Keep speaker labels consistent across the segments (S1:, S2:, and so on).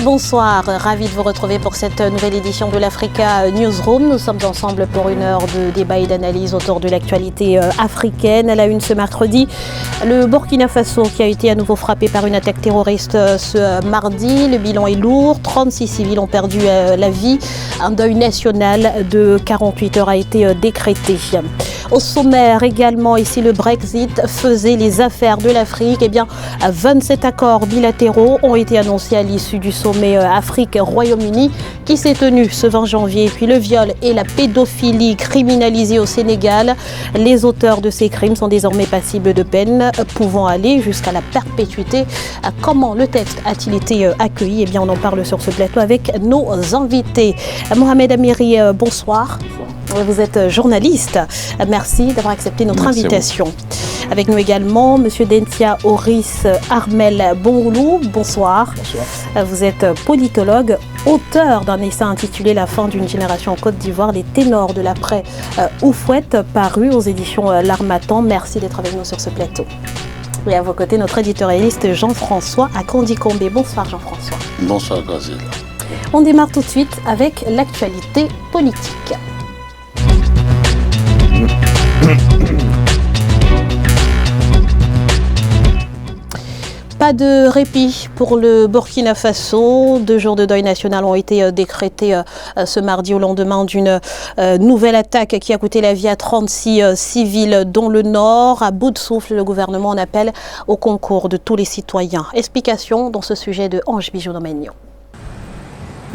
S1: Bonsoir, ravi de vous retrouver pour cette nouvelle édition de l'Africa Newsroom. Nous sommes ensemble pour une heure de débat et d'analyse autour de l'actualité africaine. À la une ce mercredi, le Burkina Faso qui a été à nouveau frappé par une attaque terroriste ce mardi. Le bilan est lourd, 36 civils ont perdu la vie. Un deuil national de 48 heures a été décrété. Au sommaire également, ici le Brexit faisait les affaires de l'Afrique. Eh bien, 27 accords bilatéraux ont été annoncés à l'issue du sommet Afrique-Royaume-Uni qui s'est tenu ce 20 janvier. Et puis le viol et la pédophilie criminalisés au Sénégal. Les auteurs de ces crimes sont désormais passibles de peine pouvant aller jusqu'à la perpétuité. Comment le texte a-t-il été accueilli? Eh bien, on en parle sur ce plateau avec nos invités. Mohamed Amiri, bonsoir. Vous êtes journaliste. Merci d'avoir accepté notre invitation. Avec nous également, M. Dentia Oris Armel Bongoulou. Bonsoir. Bonsoir. Vous êtes politologue, auteur d'un essai intitulé La fin d'une génération en Côte d'Ivoire, les ténors de l'après Oufouette, paru aux éditions L'Harmattan. Merci d'être avec nous sur ce plateau. Et à vos côtés, notre éditorialiste Jean-François Akandi-Kombe. Bonsoir Jean-François.
S2: Bonsoir Gazelle.
S1: On démarre tout de suite avec l'actualité politique. Pas de répit pour le Burkina Faso. 2 jours de deuil national ont été décrétés ce mardi au lendemain d'une nouvelle attaque qui a coûté la vie à 36 civils dont le nord. À bout de souffle, le gouvernement en appelle au concours de tous les citoyens. Explication dans ce sujet de Ange Bijou-Domagno.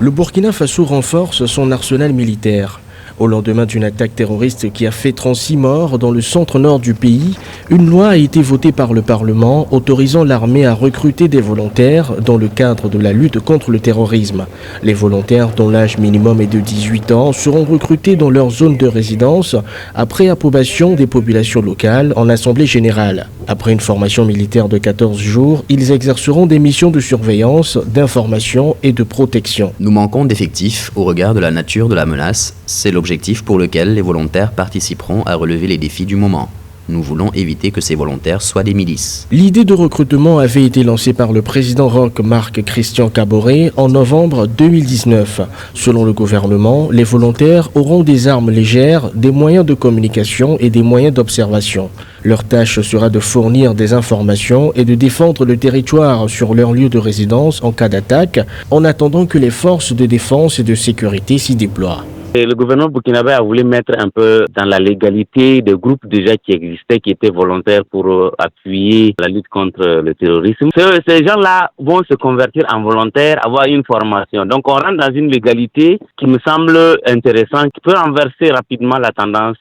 S3: Le Burkina Faso renforce son arsenal militaire. Au lendemain d'une attaque terroriste qui a fait 36 morts dans le centre-nord du pays, une loi a été votée par le Parlement autorisant l'armée à recruter des volontaires dans le cadre de la lutte contre le terrorisme. Les volontaires dont l'âge minimum est de 18 ans seront recrutés dans leur zone de résidence après approbation des populations locales en assemblée générale. Après une formation militaire de 14 jours, ils exerceront des missions de surveillance, d'information et de protection.
S4: Nous manquons d'effectifs au regard de la nature de la menace. C'est l'objectif pour lequel les volontaires participeront à relever les défis du moment. Nous voulons éviter que ces volontaires soient des milices.
S3: L'idée de recrutement avait été lancée par le président Roch Marc Christian Kaboré en novembre 2019. Selon le gouvernement, les volontaires auront des armes légères, des moyens de communication et des moyens d'observation. Leur tâche sera de fournir des informations et de défendre le territoire sur leur lieu de résidence en cas d'attaque, en attendant que les forces de défense et de sécurité s'y déploient.
S5: Et le gouvernement burkinabé a voulu mettre un peu dans la légalité des groupes déjà qui existaient, qui étaient volontaires pour appuyer la lutte contre le terrorisme. Ces gens-là vont se convertir en volontaires, avoir une formation. Donc on rentre dans une légalité qui me semble intéressante, qui peut renverser rapidement la tendance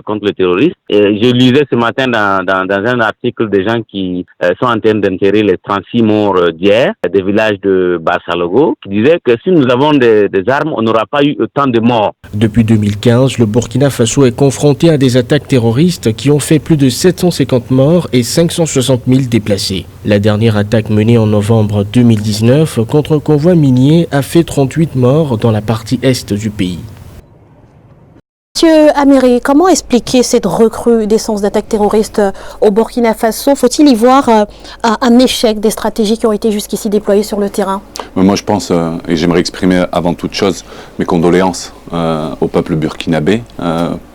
S5: contre le terrorisme. Et je lisais ce matin dans un article des gens qui sont en train d'enterrer les 36 morts d'hier, des villages de Bassalogo, qui disaient que si nous avons des armes, on n'aura pas eu autant de morts.
S3: Depuis 2015, le Burkina Faso est confronté à des attaques terroristes qui ont fait plus de 750 morts et 560 000 déplacés. La dernière attaque menée en novembre 2019 contre un convoi minier a fait 38 morts dans la partie est du pays.
S1: Monsieur Amiri, comment expliquer cette recrudescence d'attaques terroristes au Burkina Faso? Faut-il y voir un échec des stratégies qui ont été jusqu'ici déployées sur le terrain?
S2: Moi je pense, et j'aimerais exprimer avant toute chose mes condoléances au peuple burkinabé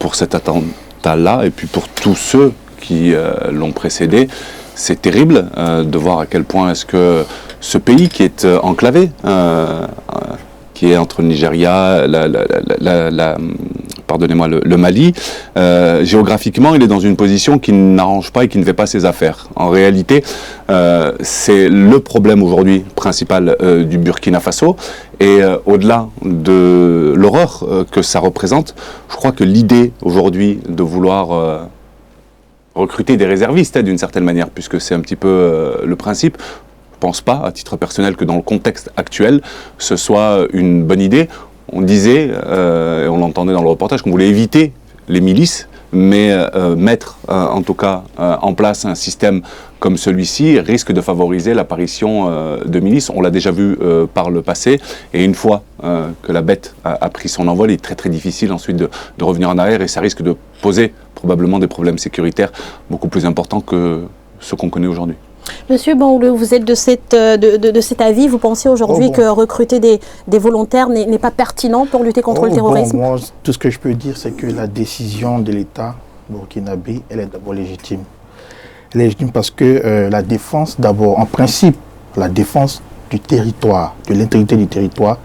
S2: pour cet attentat-là et puis pour tous ceux qui l'ont précédé. C'est terrible de voir à quel point est-ce que ce pays qui est enclavé, qui est entre le Nigeria, le Mali, géographiquement, il est dans une position qui n'arrange pas et qui ne fait pas ses affaires. En réalité, c'est le problème aujourd'hui principal du Burkina Faso. Et au-delà de l'horreur que ça représente, je crois que l'idée aujourd'hui de vouloir recruter des réservistes, d'une certaine manière, puisque c'est un petit peu le principe, je ne pense pas, à titre personnel, que dans le contexte actuel, ce soit une bonne idée. On disait, et on l'entendait dans le reportage, qu'on voulait éviter les milices, mais mettre en tout cas en place un système comme celui-ci risque de favoriser l'apparition de milices. On l'a déjà vu par le passé, et une fois que la bête a pris son envol, il est très très difficile ensuite de revenir en arrière, et ça risque de poser probablement des problèmes sécuritaires beaucoup plus importants que ceux qu'on connaît aujourd'hui.
S1: Monsieur Bangoulou, vous êtes de cet avis. Vous pensez aujourd'hui que recruter des volontaires n'est pas pertinent pour lutter contre le terrorisme?
S6: Moi, tout ce que je peux dire, c'est que la décision de l'État burkinabé, elle est d'abord légitime. Elle est légitime parce que la défense, d'abord, en principe, la défense du territoire, de l'intégrité du territoire,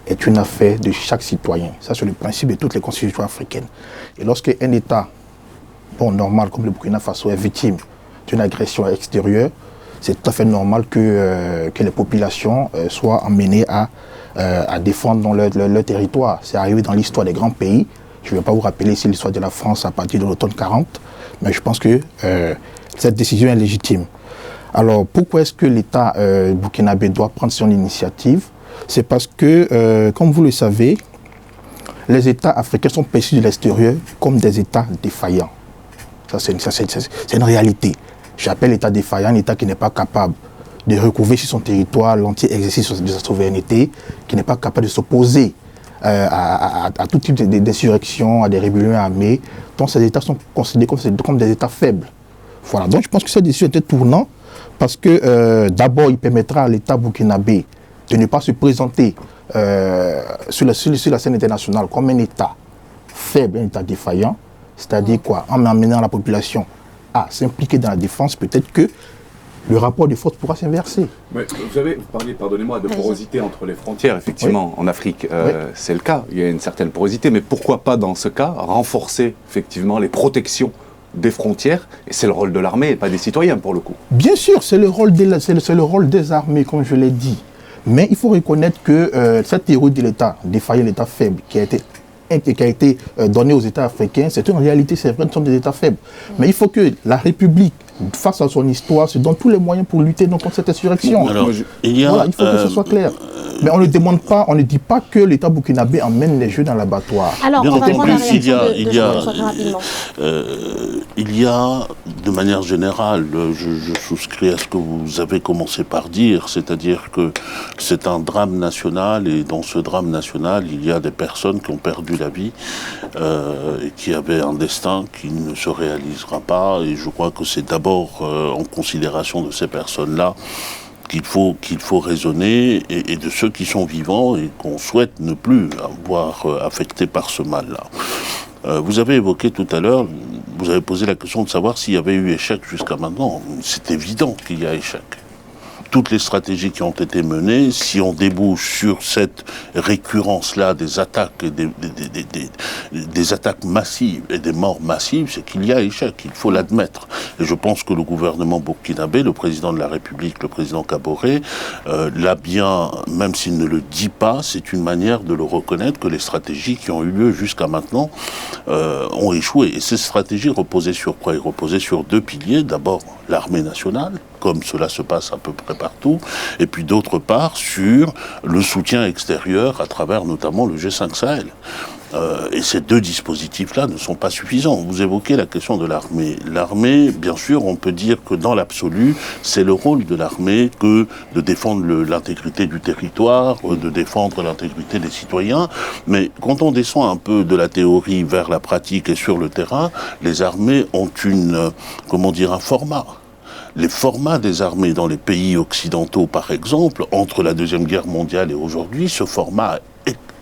S6: est une affaire de chaque citoyen. Ça, c'est le principe de toutes les constitutions africaines. Et lorsqu'un État, normal, comme le Burkina Faso, est victime d'une agression extérieure, c'est tout à fait normal que les populations soient amenées à défendre leur territoire. C'est arrivé dans l'histoire des grands pays. Je ne vais pas vous rappeler ici l'histoire de la France à partir de l'automne 40, mais je pense que cette décision est légitime. Alors, pourquoi est-ce que l'État burkinabé doit prendre son initiative? C'est parce que, comme vous le savez, les États africains sont perçus de l'extérieur comme des États défaillants. Ça, c'est une réalité. J'appelle l'État défaillant un État qui n'est pas capable de recouvrer sur son territoire l'entier exercice de sa souveraineté, qui n'est pas capable de s'opposer à tout type d'insurrection, à des rébellions armées. Donc ces États sont considérés comme des États faibles. Voilà. Donc je pense que cette décision était tournante parce que d'abord il permettra à l'État burkinabé de ne pas se présenter sur la scène internationale comme un État faible, un État défaillant. C'est-à-dire quoi? En amenant la population à s'impliquer dans la défense, peut-être que le rapport de force pourra s'inverser.
S2: Ouais, vous avez parlé, pardonnez-moi, de porosité entre les frontières. Effectivement, en Afrique, c'est le cas. Il y a une certaine porosité, mais pourquoi pas, dans ce cas, renforcer effectivement les protections des frontières? Et c'est le rôle de l'armée et pas des citoyens, pour le coup. Bien sûr,
S6: c'est le rôle des armées, comme je l'ai dit. Mais il faut reconnaître que cette théorie de l'État défaillant, l'État faible, qui a été donné aux États africains, c'est une réalité, c'est vrai, nous sommes des États faibles. Mais il faut que la République, face à son histoire, se donne tous les moyens pour lutter contre cette insurrection.
S7: Alors,
S6: il faut que ce soit clair. Mais on ne demande pas, on ne dit pas que l'État burkinabé emmène les jeux dans l'abattoir.
S1: Alors, on va prendre la réaction
S7: il y a, de manière générale, je souscris à ce que vous avez commencé par dire, c'est-à-dire que c'est un drame national, et dans ce drame national, il y a des personnes qui ont perdu la vie, et qui avaient un destin qui ne se réalisera pas, et je crois que c'est d'abord en considération de ces personnes-là qu'il faut raisonner, et de ceux qui sont vivants et qu'on souhaite ne plus avoir affectés par ce mal-là. Vous avez évoqué tout à l'heure, vous avez posé la question de savoir s'il y avait eu échec jusqu'à maintenant. C'est évident qu'il y a échec. Toutes les stratégies qui ont été menées, si on débouche sur cette récurrence-là des attaques, des attaques massives et des morts massives, c'est qu'il y a échec, il faut l'admettre. Et je pense que le gouvernement burkinabé, le président de la République, le président Kaboré, l'a bien, même s'il ne le dit pas, c'est une manière de le reconnaître, que les stratégies qui ont eu lieu jusqu'à maintenant ont échoué. Et ces stratégies reposaient sur quoi? Elles reposaient sur deux piliers. D'abord, l'armée nationale, comme cela se passe à peu près partout, et puis d'autre part sur le soutien extérieur à travers notamment le G5 Sahel. Et ces deux dispositifs-là ne sont pas suffisants. Vous évoquez la question de l'armée. L'armée, bien sûr, on peut dire que dans l'absolu, c'est le rôle de l'armée que de défendre l'intégrité du territoire, de défendre l'intégrité des citoyens. Mais quand on descend un peu de la théorie vers la pratique et sur le terrain, les armées ont un format. Les formats des armées dans les pays occidentaux, par exemple, entre la Deuxième Guerre mondiale et aujourd'hui, ce format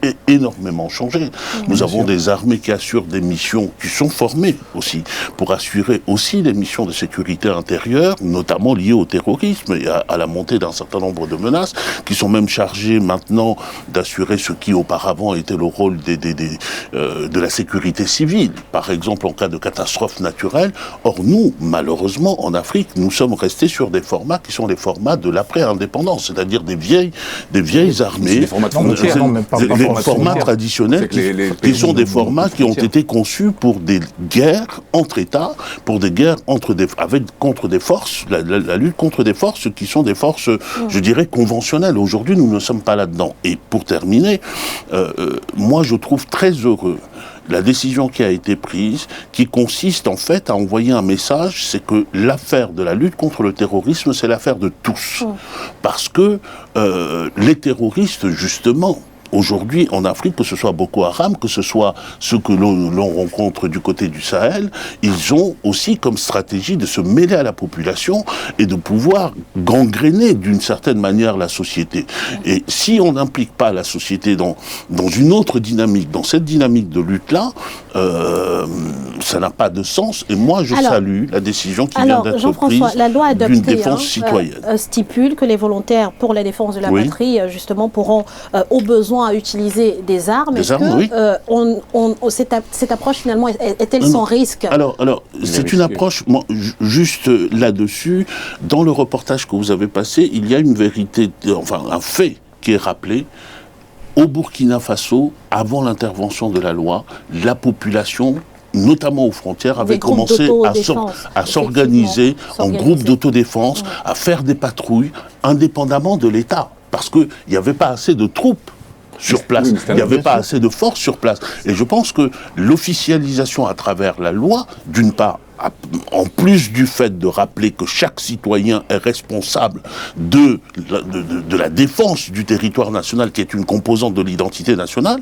S7: est énormément changé. Nous avons des armées qui assurent des missions, qui sont formées aussi, pour assurer aussi des missions de sécurité intérieure, notamment liées au terrorisme et à la montée d'un certain nombre de menaces, qui sont même chargées maintenant d'assurer ce qui auparavant était le rôle de la sécurité civile, par exemple en cas de catastrophe naturelle. Or nous, malheureusement, en Afrique, nous sommes restés sur des formats qui sont les formats de l'après-indépendance, c'est-à-dire des vieilles armées, des formats traditionnels qui sont des formats qui ont été conçus pour des guerres entre États, pour des guerres contre des forces, la lutte contre des forces qui sont des forces, je dirais, conventionnelles. Aujourd'hui, nous ne sommes pas là-dedans. Et pour terminer, moi, je trouve très heureux la décision qui a été prise, qui consiste en fait à envoyer un message, c'est que l'affaire de la lutte contre le terrorisme, c'est l'affaire de tous. Parce que les terroristes, justement, aujourd'hui, en Afrique, que ce soit Boko Haram, que ce soit ceux que l'on rencontre du côté du Sahel, ils ont aussi comme stratégie de se mêler à la population et de pouvoir gangréner d'une certaine manière la société. Et si on n'implique pas la société dans une autre dynamique, dans cette dynamique de lutte-là, ça n'a pas de sens. Et moi, je salue la décision qui vient d'être prise
S1: la loi adoptée,
S7: d'une défense citoyenne.
S1: Stipule que les volontaires pour la défense de la patrie, justement, pourront au besoin utiliser des armes. Cette approche, finalement, est-elle sans risque?
S7: Alors c'est une approche, juste là-dessus, dans le reportage que vous avez passé, il y a une vérité, enfin un fait qui est rappelé. Au Burkina Faso, avant l'intervention de la loi, la population, notamment aux frontières, avait commencé à s'organiser en groupe d'autodéfense, à faire des patrouilles, indépendamment de l'État. Parce qu'il n'y avait pas assez de troupes sur place, il n'y avait pas assez de force sur place. Et je pense que l'officialisation à travers la loi, d'une part, en plus du fait de rappeler que chaque citoyen est responsable de la défense du territoire national, qui est une composante de l'identité nationale,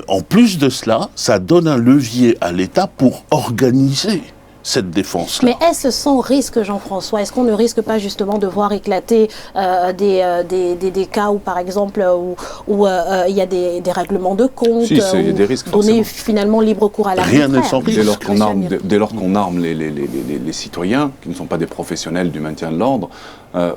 S7: en plus de cela, ça donne un levier à l'État pour organiser cette défense-là.
S1: Mais est-ce sans risque, Jean-François? Est-ce qu'on ne risque pas justement de voir éclater des cas où, par exemple, où il y a des règlements de compte,
S2: il y a des risques,
S1: donner finalement libre cours à l'arbitraire?
S7: Rien n'est sans risque.
S2: Dès lors qu'on arme les citoyens, qui ne sont pas des professionnels du maintien de l'ordre,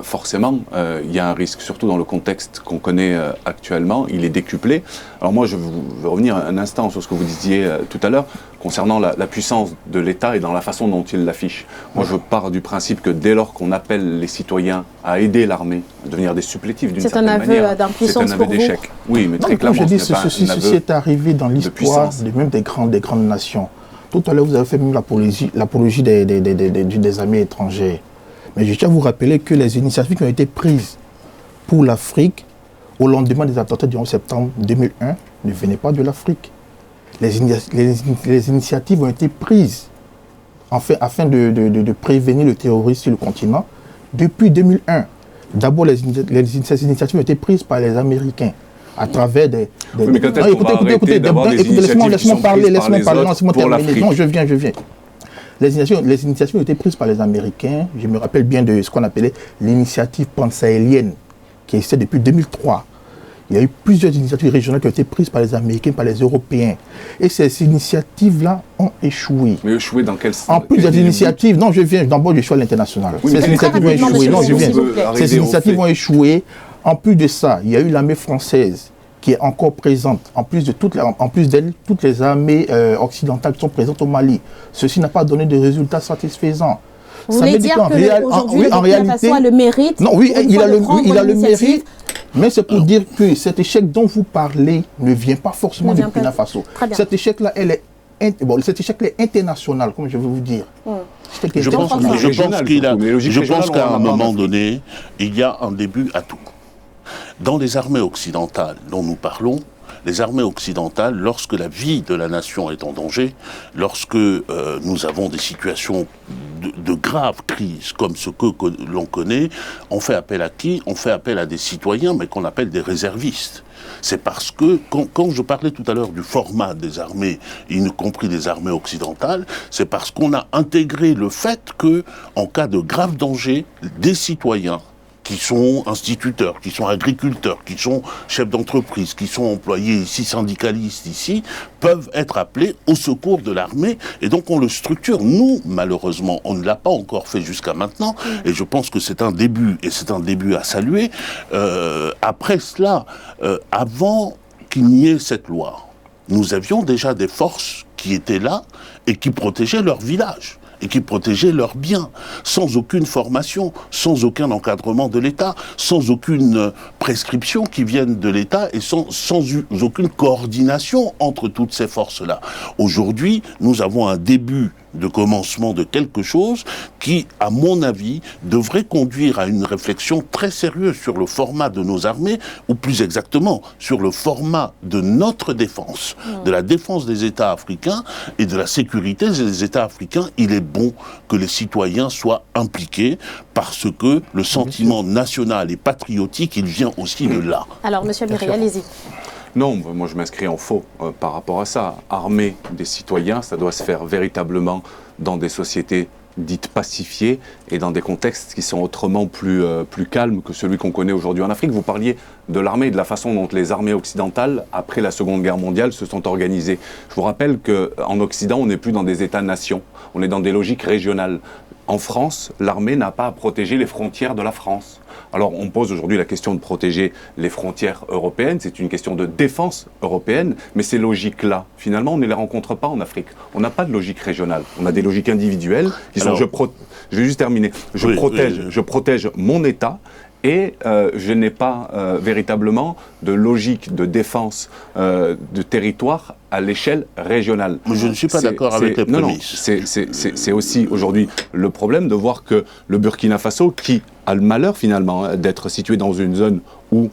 S2: forcément, il y a un risque, surtout dans le contexte qu'on connaît actuellement, il est décuplé. Alors moi, je veux revenir un instant sur ce que vous disiez tout à l'heure, concernant la puissance de l'État et dans la façon dont il l'affiche. Moi, je pars du principe que dès lors qu'on appelle les citoyens à aider l'armée, à devenir des supplétifs d'une certaine manière,
S1: c'est un aveu d'impuissance pour vous.
S2: d'échec. Oui, mais très clairement,
S6: ceci est arrivé dans l'histoire même des grandes nations. Tout à l'heure, vous avez fait même l'apologie des armées étrangères. Mais je tiens à vous rappeler que les initiatives qui ont été prises pour l'Afrique au lendemain des attentats du 11 septembre 2001 ne venaient pas de l'Afrique. Les initiatives ont été prises afin de prévenir le terrorisme sur le continent depuis 2001. D'abord, les initiatives ont été prises par les Américains à travers des...
S2: mais quand est-ce qu'on va arrêter d'avoir des initiatives
S6: laisse-moi parler.
S2: pour l'Afrique?
S6: Non, je viens. Les initiatives ont été prises par les Américains. Je me rappelle bien de ce qu'on appelait l'initiative pansahélienne, qui existait depuis 2003. Il y a eu plusieurs initiatives régionales qui ont été prises par les Américains, par les Européens. Et ces initiatives-là ont échoué.
S2: Mais échoué dans quel sens?
S6: En plus des initiatives, non, je viens, d'abord je suis à l'international.
S2: Oui,
S6: ces initiatives ont échoué. Non, je viens. Ces initiatives ont échoué. En plus de ça, il y a eu l'armée française qui est encore présente, en plus d'elle, toutes les armées occidentales qui sont présentes au Mali. Ceci n'a pas donné de résultats satisfaisants.
S1: Vous voulez dire qu'aujourd'hui, le Burkina Faso a le mérite?
S6: Non, oui, il a le mérite, mais c'est pour dire que cet échec dont vous parlez ne vient pas forcément du Burkina Faso. Cet échec-là, cet échec est international, comme je veux vous dire.
S7: Je pense qu'à un moment donné, il y a un début à tout. Dans les armées occidentales dont nous parlons, les armées occidentales, lorsque la vie de la nation est en danger, lorsque nous avons des situations de graves crises comme ce que l'on connaît, on fait appel à qui? On fait appel à des citoyens, mais qu'on appelle des réservistes. C'est parce que, quand je parlais tout à l'heure du format des armées, y compris des armées occidentales, c'est parce qu'on a intégré le fait que, en cas de grave danger, des citoyens qui sont instituteurs, qui sont agriculteurs, qui sont chefs d'entreprise, qui sont employés ici, syndicalistes ici, peuvent être appelés au secours de l'armée. Et donc on le structure. Nous, malheureusement, on ne l'a pas encore fait jusqu'à maintenant. Et je pense que c'est un début, et c'est un début à saluer. Après cela, avant qu'il n'y ait cette loi, nous avions déjà des forces qui étaient là et qui protégeaient leur village et qui protégeaient leurs biens, sans aucune formation, sans aucun encadrement de l'État, sans aucune prescription qui vienne de l'État et sans aucune coordination entre toutes ces forces-là. Aujourd'hui, nous avons un début de commencement de quelque chose qui, à mon avis, devrait conduire à une réflexion très sérieuse sur le format de nos armées, ou plus exactement, sur le format de notre défense, de la défense des États africains et de la sécurité des États africains. Il est bon que les citoyens soient impliqués parce que le sentiment national et patriotique, il vient aussi de là.
S1: Alors, Monsieur Mireille, allez-y.
S2: Non, moi je m'inscris en faux par rapport à ça. Armer des citoyens, ça doit se faire véritablement dans des sociétés dites pacifiées et dans des contextes qui sont autrement plus calmes que celui qu'on connaît aujourd'hui en Afrique. Vous parliez de l'armée et de la façon dont les armées occidentales, après la Seconde Guerre mondiale, se sont organisées. Je vous rappelle qu'en Occident, on n'est plus dans des États-nations, on est dans des logiques régionales. En France, l'armée n'a pas à protéger les frontières de la France. Alors on pose aujourd'hui la question de protéger les frontières européennes, c'est une question de défense européenne, mais ces logiques-là, finalement, on ne les rencontre pas en Afrique. On n'a pas de logique régionale, on a des logiques individuelles qui sont... Je vais juste terminer. Je protège mon État et je n'ai pas véritablement de logique de défense de territoire à l'échelle régionale.
S7: Mais je ne suis pas d'accord avec les prémices.
S2: C'est aussi aujourd'hui le problème de voir que le Burkina Faso, qui a le malheur finalement d'être situé dans une zone où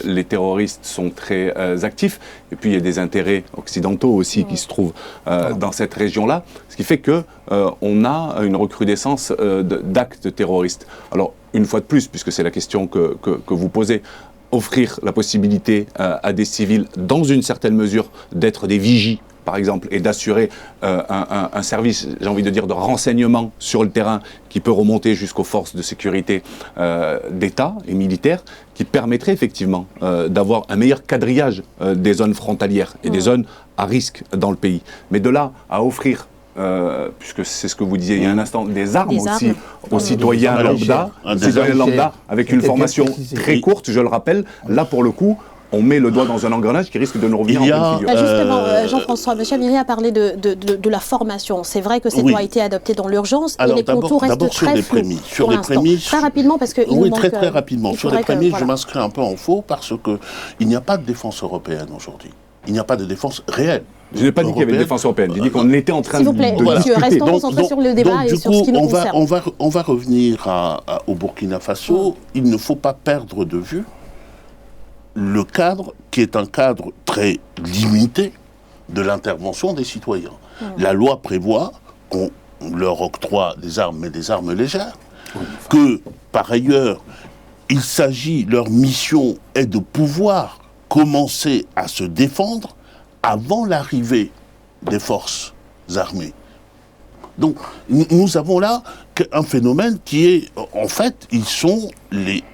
S2: les terroristes sont très actifs, et puis il y a des intérêts occidentaux aussi qui se trouvent dans cette région-là, ce qui fait que on a une recrudescence d'actes terroristes. Alors, une fois de plus, puisque c'est la question que vous posez, offrir la possibilité à des civils, dans une certaine mesure, d'être des vigies, par exemple, et d'assurer un service, j'ai envie de dire, de renseignement sur le terrain qui peut remonter jusqu'aux forces de sécurité d'État et militaires, qui permettrait effectivement d'avoir un meilleur quadrillage des zones frontalières et des zones à risque dans le pays. Mais de là à offrir puisque c'est ce que vous disiez il y a un instant, des armes aussi aux citoyens lambda, avec une formation très courte, je le rappelle. Là, pour le coup, on met le doigt dans un engrenage qui risque de nous revenir en pleine figure.
S1: Justement, Jean-François, M. Amiri a parlé de la formation. C'est vrai que cette loi a été adoptée dans l'urgence et les contours restent très flous pour l'instant. Très rapidement, parce que
S7: très rapidement. Sur les prémices, je m'inscris un peu en faux parce qu'il n'y a pas de défense européenne aujourd'hui. Il n'y a pas de défense réelle.
S2: Je n'ai pas dit qu'il y avait une défense européenne, j'ai dit qu'on était en train de discuter.
S1: S'il vous plaît, monsieur, restons concentrés sur le débat et sur ce qui nous concerne.
S7: On va revenir au Burkina Faso. Il ne faut pas perdre de vue le cadre qui est un cadre très limité de l'intervention des citoyens. La loi prévoit qu'on leur octroie des armes, mais des armes légères, que par ailleurs, il s'agit, leur mission est de pouvoir commencer à se défendre avant l'arrivée des forces armées. Donc, nous avons là un phénomène qui est, en fait, ils sont les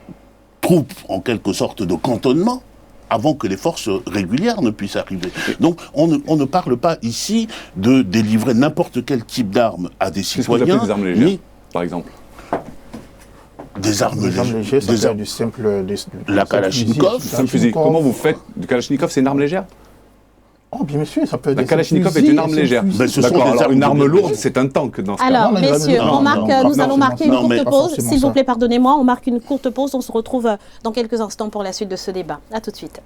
S7: troupes, en quelque sorte, de cantonnement, avant que les forces régulières ne puissent arriver. Donc, on ne parle pas ici de délivrer n'importe quel type d'armes à des citoyens.
S2: Des armes légères, par exemple.
S7: Des armes légères,
S6: ça du simple...
S7: La Kalachnikov.
S2: Comment vous faites du Kalachnikov, c'est une arme légère?
S6: Oh, bien sûr, ça peut être...
S2: La Kalachnikov est une arme légère. D'accord, alors une arme lourde, c'est un tank dans ce cas.
S1: Alors, messieurs, nous allons marquer une courte pause. S'il vous plaît, pardonnez-moi, on marque une courte pause. On se retrouve dans quelques instants pour la suite de ce débat. À tout de suite.